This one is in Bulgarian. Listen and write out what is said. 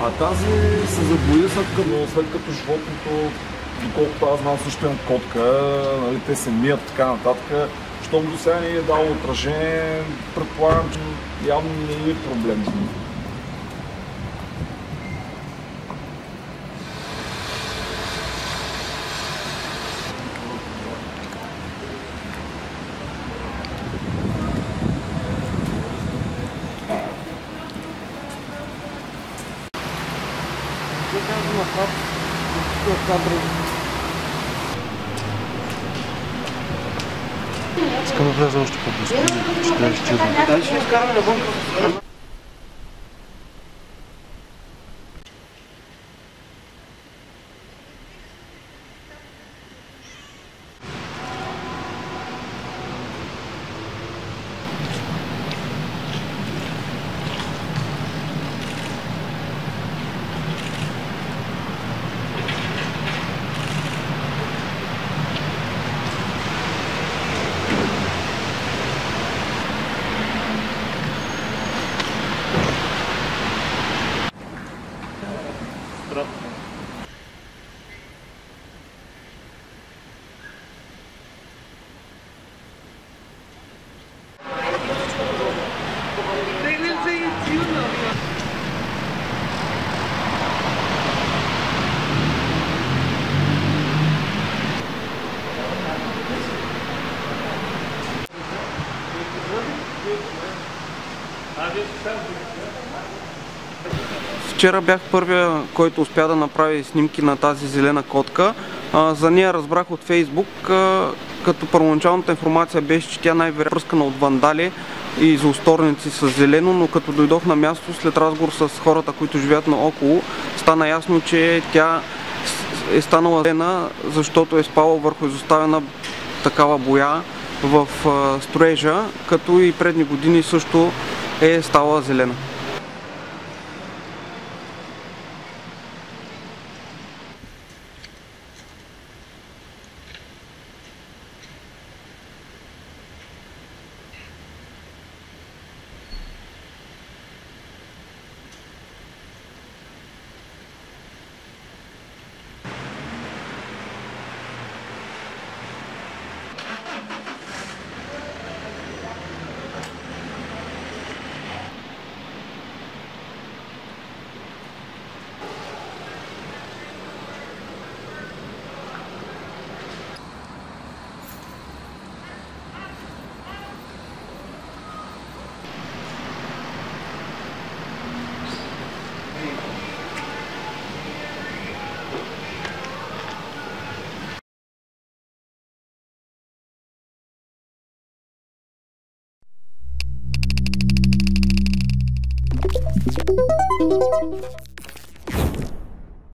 А тази се забои след като животното, доколкото аз знам, също имам котка, нали, те се мият така нататък. Щом до сега не е дало отражение, предполагам, че явно не е проблем с него. Искам да вляза още по-близко. Ще да изчезвам. Дай ще изкараме навън. Вчера бях първия, който успя да направи снимки на тази зелена котка. За нея разбрах от Фейсбук, като първоначалната информация беше, че тя най-вероятно е пръскана от вандали и злоусторници с зелено, но като дойдох на място след разговор с хората, които живеят наоколо, стана ясно, че тя е станала зелена, защото е спала върху изоставена такава боя в строежа, като и предни години също е стала зелена. Thank you.